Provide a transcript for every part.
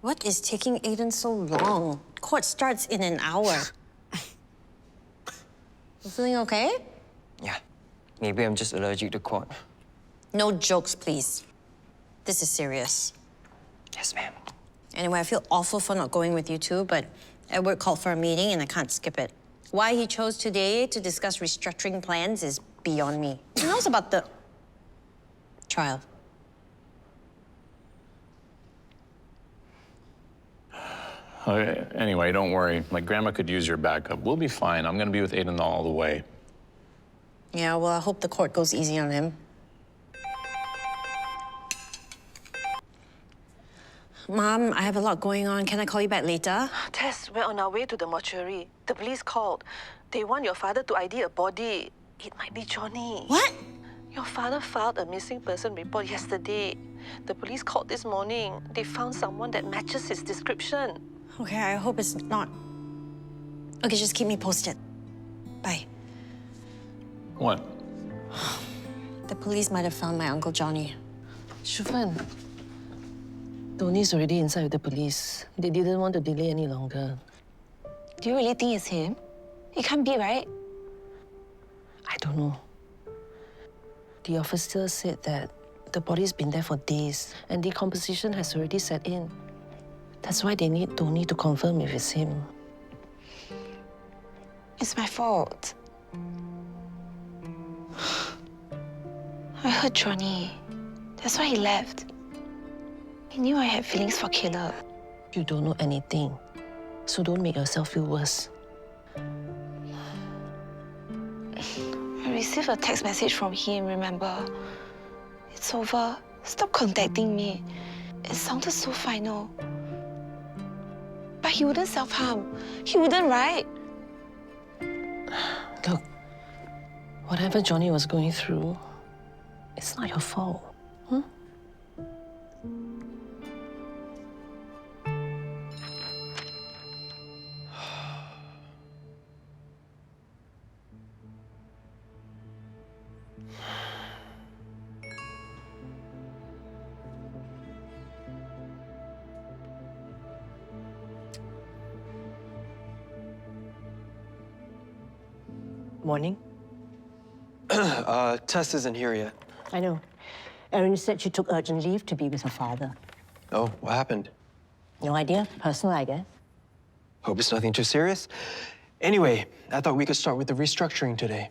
What is taking Aiden so long? Court starts in an hour. You feeling okay? Yeah. Maybe I'm just allergic to court. No jokes, please. This is serious. Yes, ma'am. Anyway, I feel awful for not going with you two, but Edward called for a meeting and I can't skip it. Why he chose today to discuss restructuring plans is beyond me. He knows about the trial. Okay, anyway, don't worry. My grandma could use your backup. We'll be fine. I'm gonna be with Aiden all the way. Yeah, well, I hope the court goes easy on him. Mom, I have a lot going on. Can I call you back later? Tess, we're on our way to the mortuary. The police called. They want your father to ID a body. It might be Jonny. What? Your father filed a missing person report yesterday. The police called this morning. They found someone that matches his description. Okay, I hope it's not. Okay, just keep me posted. Bye. What? The police might have found my Uncle Jonny. Shufen, Tony's already inside with the police. They didn't want to delay any longer. Do you really think it's him? It can't be, right? I don't know. The officer said that the body's been there for days and decomposition has already set in. That's why they need Tony to confirm if it's him. It's my fault. I hurt Jonny. That's why he left. He knew I had feelings for Caleb. You don't know anything, so don't make yourself feel worse. I received a text message from him, remember? It's over. Stop contacting me. It sounded so final. But he wouldn't self-harm. He wouldn't, right? Look, whatever Jonny was going through, it's not your fault. Morning. Tess isn't here yet. I know. Erin said she took urgent leave to be with her father. Oh, what happened? No idea. Personal, I guess. Hope it's nothing too serious. Anyway, I thought we could start with the restructuring today.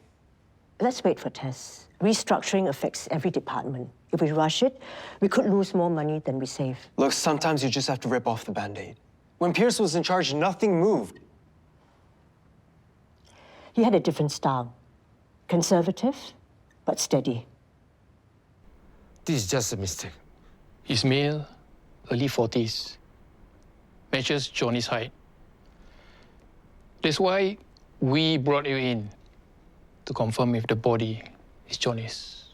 Let's wait for Tess. Restructuring affects every department. If we rush it, we could lose more money than we save. Look, sometimes you just have to rip off the Band-Aid. When Pierce was in charge, nothing moved. He had a different style. Conservative, but steady. This is just a mistake. He's male, early 40s. Matches Jonny's height. That's why we brought you in to confirm if the body is Jonny's.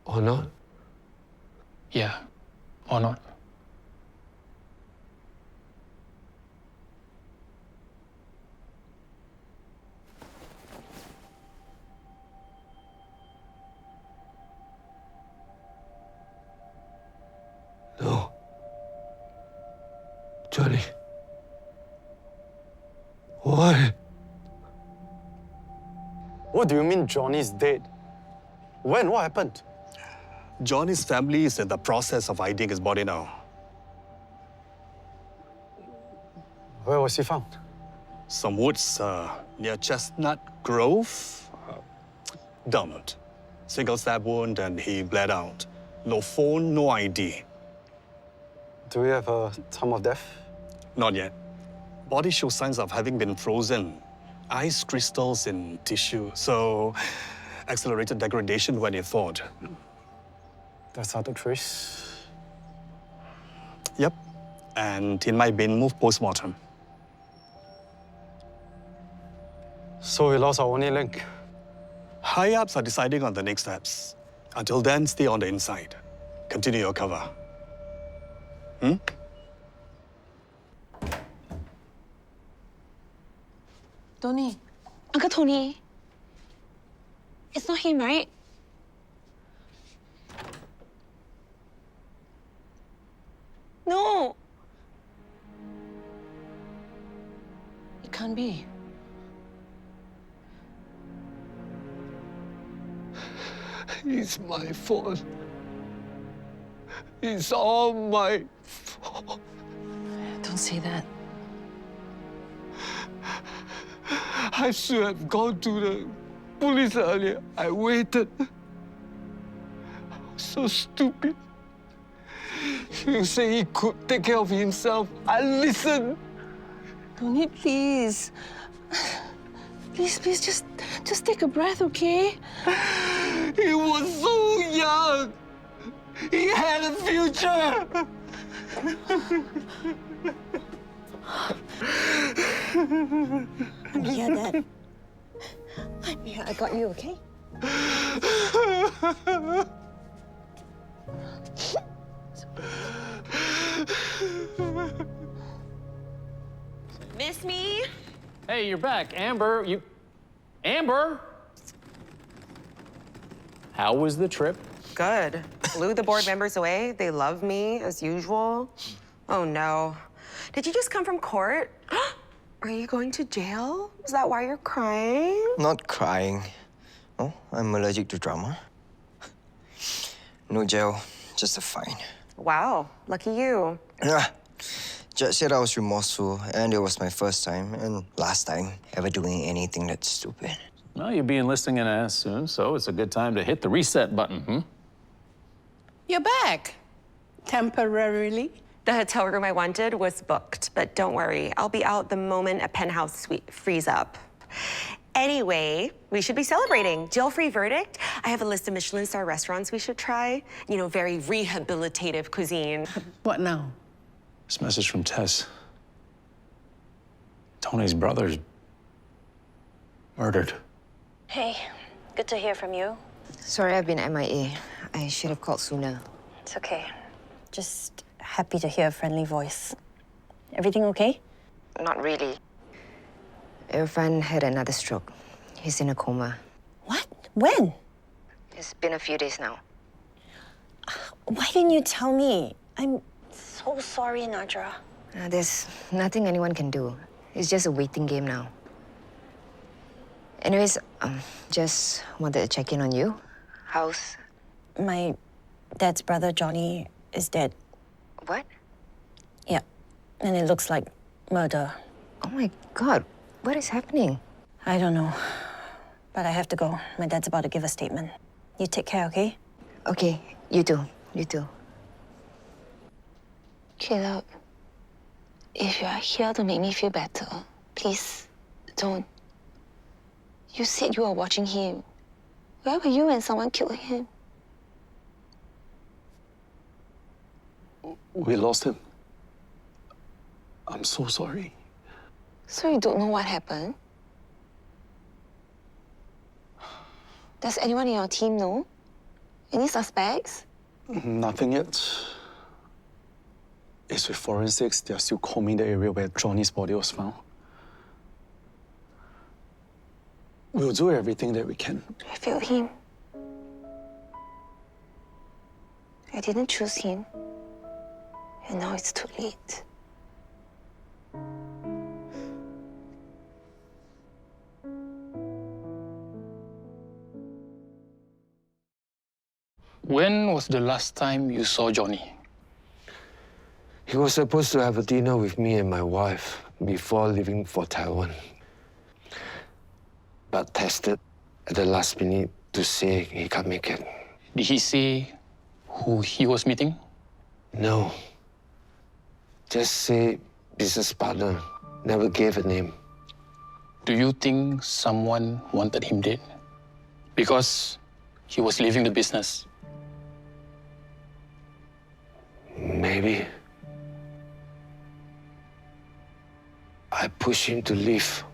Or not? Yeah, or not. No. Jonny. Why? What do you mean Jonny's dead? When? What happened? Jonny's family is in the process of IDing his body now. Where was he found? Some woods near Chestnut Grove. Downward. Single stab wound and he bled out. No phone, no ID. Do we have a time of death? Not yet. Body shows signs of having been frozen. Ice crystals in tissue, so accelerated degradation when he thawed. That's hard to trace. Yep. And it might be moved post-mortem. So we lost our only link. High-ups are deciding on the next steps. Until then, stay on the inside. Continue your cover. Tony. Uncle Tony. It's not him, right? can't be. It's my fault. It's all my fault. Don't say that. I should have gone to the police earlier. I waited. I was so stupid. You say he could take care of himself. I listened. Tony, please. Please, just take a breath, okay? He was so young. He had a future. I'm here, Dad. I'm here. I got you, okay? Miss me? Hey, you're back. Amber, Amber! How was the trip? Good. Blew the board members away. They love me, as usual. Oh, no. Did you just come from court? Are you going to jail? Is that why you're crying? Not crying. Oh, I'm allergic to drama. No jail, just a fine. Wow, lucky you. Yeah. Judge said I was remorseful, and it was my first time and last time ever doing anything that's stupid. Well, you'll be enlisting an ass soon, so it's a good time to hit the reset button, hmm? You're back. Temporarily? The hotel room I wanted was booked, but don't worry, I'll be out the moment a penthouse suite frees up. Anyway, we should be celebrating. Jail-free verdict. I have a list of Michelin star restaurants we should try. You know, very rehabilitative cuisine. What now? This message from Tess. Tony's brother's murdered. Hey, good to hear from you. Sorry I've been MIA. I should have called sooner. It's okay. Just happy to hear a friendly voice. Everything okay? Not really. Irfan had another stroke. He's in a coma. What? When? It's been a few days now. Why didn't you tell me? I'm so sorry, Nadra. There's nothing anyone can do. It's just a waiting game now. Anyways, just wanted to check in on you. How's... My dad's brother, Jonny, is dead. What? Yeah, and it looks like murder. Oh my God, what is happening? I don't know, but I have to go. My dad's about to give a statement. You take care, okay? Okay, you too. You too. Caleb, if you are here to make me feel better, please don't. You said you were watching him. Where were you when someone killed him? We lost him. I'm so sorry. So you don't know what happened? Does anyone in your team know? Any suspects? Nothing yet. It's with forensics. They're still combing the area where Jonny's body was found. We'll do everything that we can. I failed him. I didn't choose him. And now it's too late. When was the last time you saw Jonny? He was supposed to have a dinner with me and my wife before leaving for Taiwan. But tested at the last minute to say he can't make it. Did he say who he was meeting? No. Just say business partner. Never gave a name. Do you think someone wanted him dead? Because he was leaving the business. Maybe. I pushed him to leave.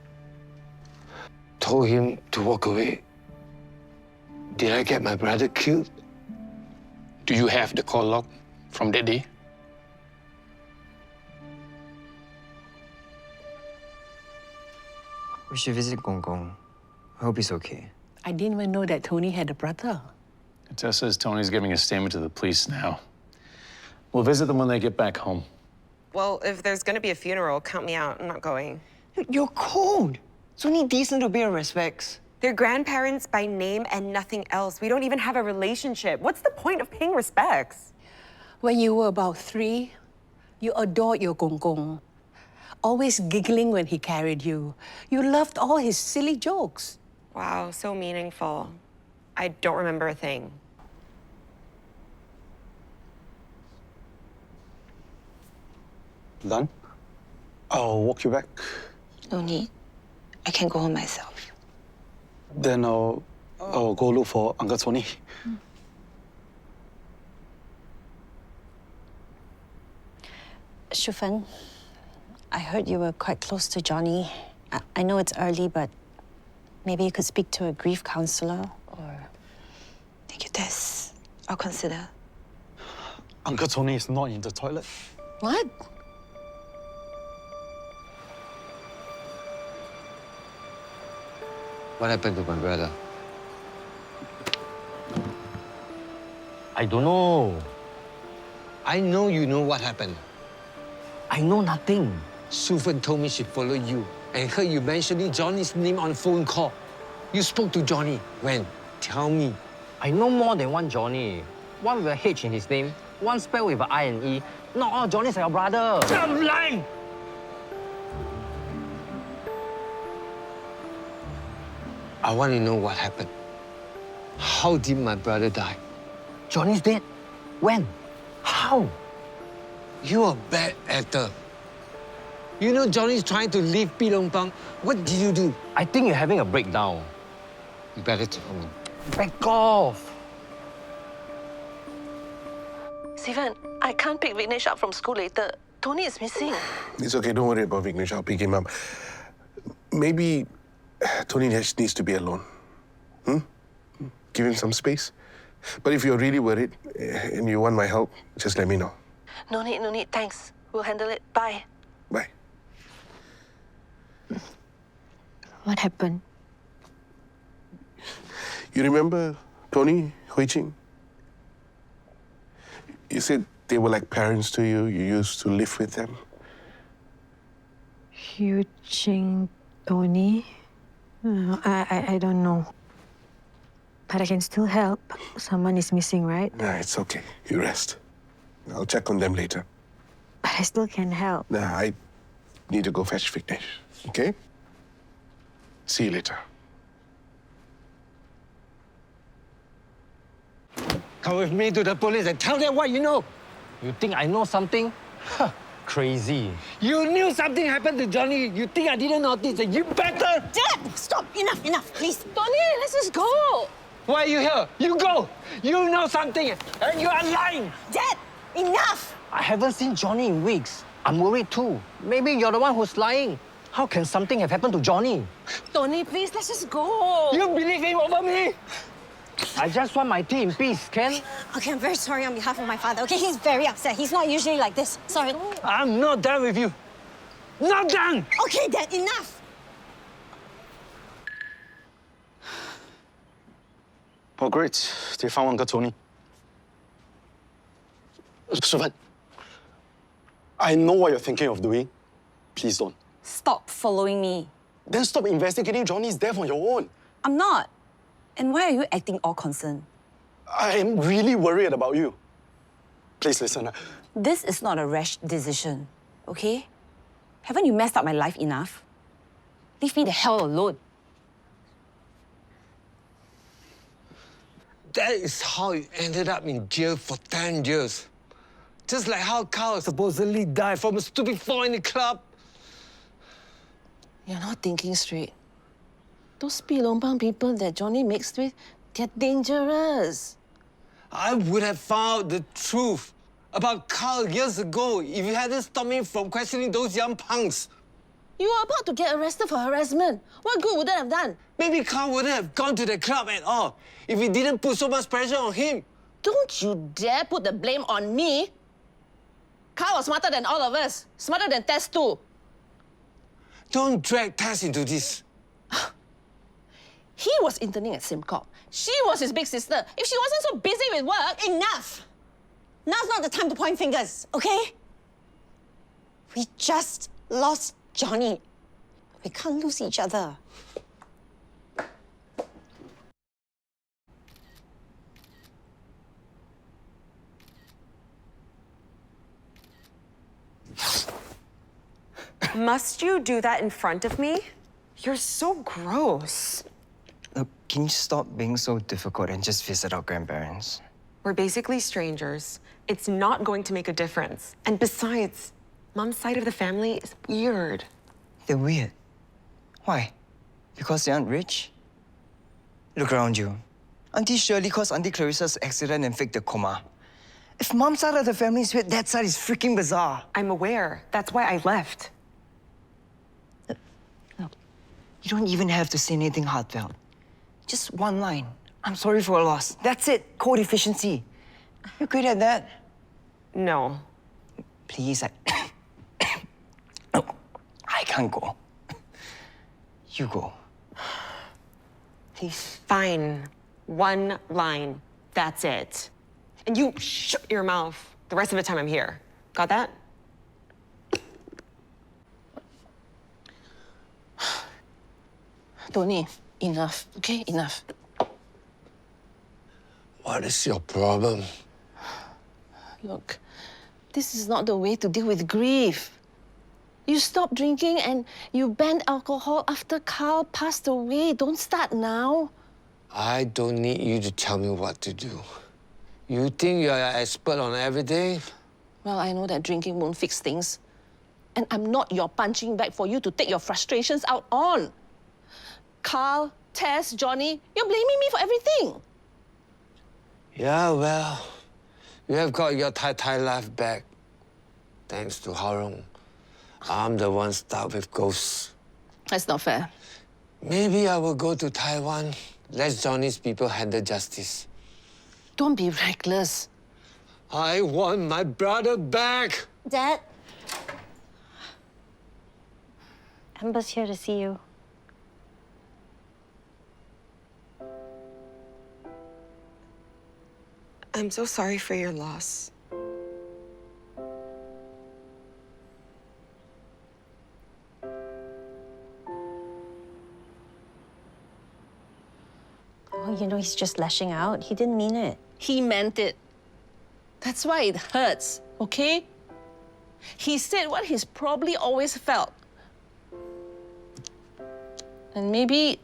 Told him to walk away. Did I get my brother killed? Do you have the call log from that day? We should visit Gong Gong. I hope he's okay. I didn't even know that Tony had a brother. Tess says Tony's giving a statement to the police now. We'll visit them when they get back home. Well, if there's gonna be a funeral, count me out. I'm not going. You're cold. It's only decent to pay your respects. They're grandparents by name and nothing else. We don't even have a relationship. What's the point of paying respects? When you were about 3, you adored your gong gong. Always giggling when he carried you. You loved all his silly jokes. Wow, so meaningful. I don't remember a thing. Done? I'll walk you back. No need. I can go home myself. Then I'll go look for Uncle Tony. Shufen, I heard you were quite close to Jonny. I know it's early, but maybe you could speak to a grief counselor or... Thank you, Tess. I'll consider. Uncle Tony is not in the toilet. What? What happened to my brother? I don't know. I know you know what happened. I know nothing. Shufen told me she followed you and heard you mentioning Johnny's name on phone call. You spoke to Jonny. When? Tell me. I know more than one Jonny. One with a H in his name, one spelled with an I and E. Not all Johnny's are your brother. Stop lying! I want to know what happened. How did my brother die? Johnny's dead? When? How? You're a bad actor. You know Johnny's trying to leave Pilongpang. What did you do? I think you're having a breakdown. You better tell me. Back off! Shufen, I can't pick Vignesh up from school later. Tony is missing. It's okay, don't worry about Vignesh. I'll pick him up. Maybe Tony just needs to be alone. Give him some space. But if you're really worried and you want my help, just let me know. No need, thanks. We'll handle it. Bye. Bye. What happened? You remember Tony, Hui Ching? You said they were like parents to you. You used to live with them. Hui Ching, Tony? I don't know. But I can still help. Someone is missing, right? Nah, it's okay. You rest. I'll check on them later. But I still can help. Nah, I need to go fetch Vignesh, okay? See you later. Come with me to the police and tell them what you know. You think I know something? Crazy. You knew something happened to Jonny. You think I didn't notice that you better... Dad! Stop! Enough, please. Tony, let's just go. Why are you here? You go. You know something and you are lying. Dad! Enough! I haven't seen Jonny in weeks. I'm worried too. Maybe you're the one who's lying. How can something have happened to Jonny? Tony, please, let's just go. You believe him over me? I just want my tea in peace, Ken. Okay, I'm very sorry on behalf of my father. Okay, he's very upset. He's not usually like this. Sorry. I'm not done with you. Not done! Okay, Dad, enough! Oh, great. They found Uncle Tony. Shufen, I know what you're thinking of doing. Please don't. Stop following me. Then stop investigating Johnny's death on your own. I'm not. And why are you acting all concerned? I am really worried about you. Please listen. This is not a rash decision, okay? Haven't you messed up my life enough? Leave me the hell alone. That is how you ended up in jail for 10 years. Just like how Carl supposedly died from a stupid fall in the club. You're not thinking straight. Those Pilongpang people that Jonny mixed with, they're dangerous. I would have found the truth about Carl years ago if you hadn't stopped me from questioning those young punks. You were about to get arrested for harassment. What good would that have done? Maybe Carl wouldn't have gone to the club at all if we didn't put so much pressure on him. Don't you dare put the blame on me. Carl was smarter than all of us. Smarter than Tess too. Don't drag Tess into this. He was interning at SimCorp. She was his big sister. If she wasn't so busy with work... Enough! Now's not the time to point fingers, okay? We just lost Jonny. We can't lose each other. Must you do that in front of me? You're so gross. Look, can you stop being so difficult and just visit our grandparents? We're basically strangers. It's not going to make a difference. And besides, Mom's side of the family is weird. They're weird. Why? Because they aren't rich? Look around you. Auntie Shirley caused Auntie Clarissa's accident and faked a coma. If Mom's side of the family is weird, that side is freaking bizarre. I'm aware. That's why I left. Look, you don't even have to say anything heartfelt. Just one line. I'm sorry for a loss. That's it. Code efficiency. You're good at that. No. Please, no, I can't go. You go. Please. Fine. One line. That's it. And you shut your mouth the rest of the time I'm here. Got that? Tony, enough, okay? Enough. What is your problem? Look, this is not the way to deal with grief. You stopped drinking and you banned alcohol after Carl passed away. Don't start now. I don't need you to tell me what to do. You think you're an expert on everything? Well, I know that drinking won't fix things. And I'm not your punching bag for you to take your frustrations out on. Carl, Tess, Jonny, you're blaming me for everything. Yeah, well, you have got your Thai life back. Thanks to Harung. I'm the one stuck with ghosts. That's not fair. Maybe I will go to Taiwan. Let Johnny's people handle justice. Don't be reckless. I want my brother back. Dad? Amber's here to see you. I'm so sorry for your loss. Oh, you know, he's just lashing out. He didn't mean it. He meant it. That's why it hurts, okay? He said what he's probably always felt. And maybe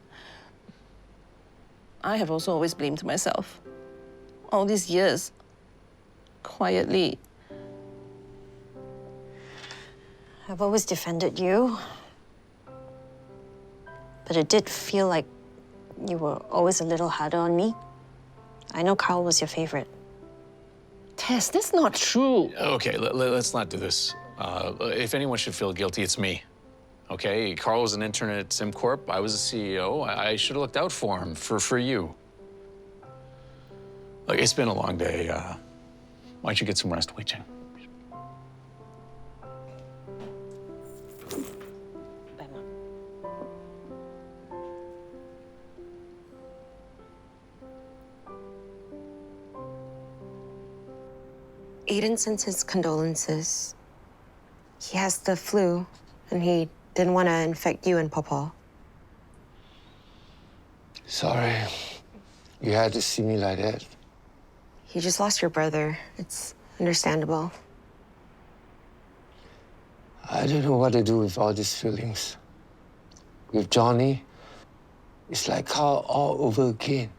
I have also always blamed myself. All these years, quietly. I've always defended you. But it did feel like you were always a little harder on me. I know Carl was your favorite. Tess, that's not true. Okay, let's not do this. If anyone should feel guilty, it's me. Okay, Carl was an intern at SimCorp. I was a CEO. I should have looked out for him, for you. Look, it's been a long day. Why don't you get some rest, Wei Cheng? Aiden sends his condolences. He has the flu, and he didn't want to infect you and Papa. Sorry. You had to see me like that. You just lost your brother. It's understandable. I don't know what to do with all these feelings. With Johnny, it's like Carl all over again.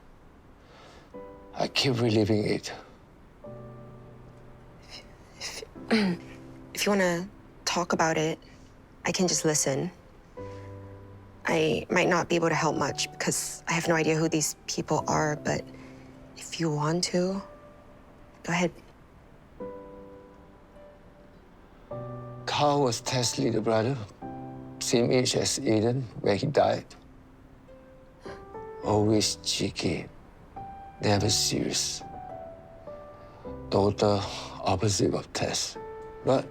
I keep reliving it. If you want to talk about it, I can just listen. I might not be able to help much because I have no idea who these people are, but if you want to, go ahead. Carl was Tess' little brother, same age as Aiden when he died. Always cheeky, never serious. Total opposite of Tess, but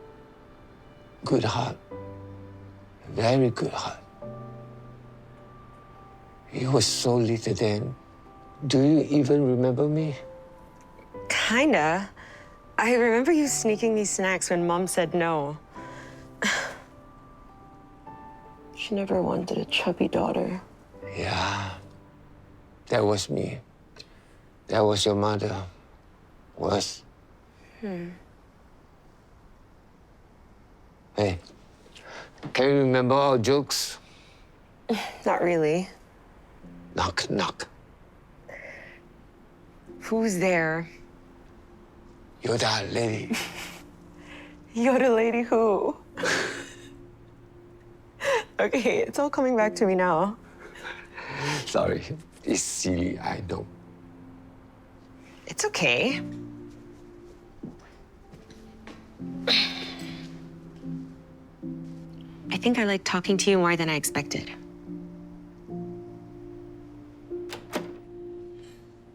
good heart, very good heart. You were so little then. Do you even remember me? Kinda. I remember you sneaking me snacks when Mom said no. She never wanted a chubby daughter. Yeah, that was me. That was your mother. Was. Hey, can you remember our jokes? Not really. Knock, knock. Who's there? You're that lady. You're the lady who? Okay, it's all coming back to me now. Sorry, it's silly, I know. It's okay. I think I like talking to you more than I expected.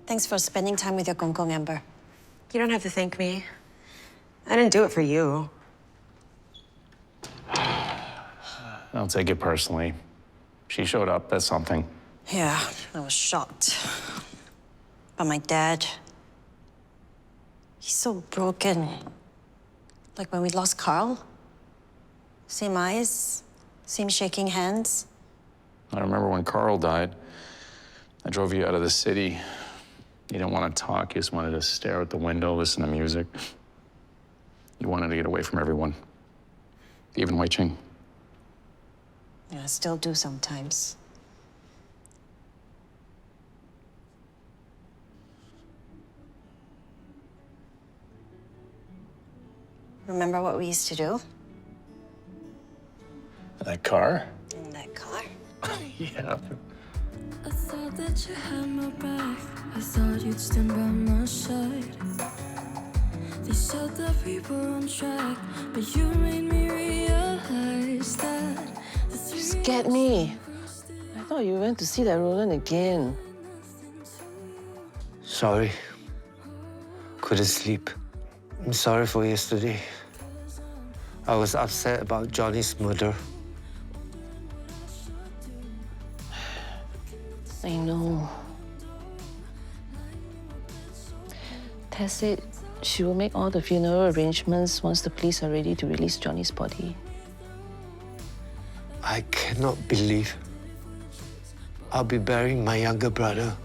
Thanks for spending time with your Gonggong, Amber. You don't have to thank me. I didn't do it for you. Don't take it personally. She showed up, that's something. Yeah, I was shocked. But my dad, he's so broken. Like when we lost Carl. Same eyes, same shaking hands. I remember when Carl died. I drove you out of the city. You didn't want to talk, you just wanted to stare out the window, listen to music. You wanted to get away from everyone, even Wei Ching. Yeah, I still do sometimes. Remember what we used to do? That car? In that car? Yeah. I thought that you had my back. I thought you'd stand by my side. They said that we were on track, but you made me realize that You scared me. I thought you went to see that Roland again. Sorry. Couldn't sleep. I'm sorry for yesterday. I was upset about Johnny's murder. I know. Tess said she will make all the funeral arrangements once the police are ready to release Johnny's body. I cannot believe I'll be burying my younger brother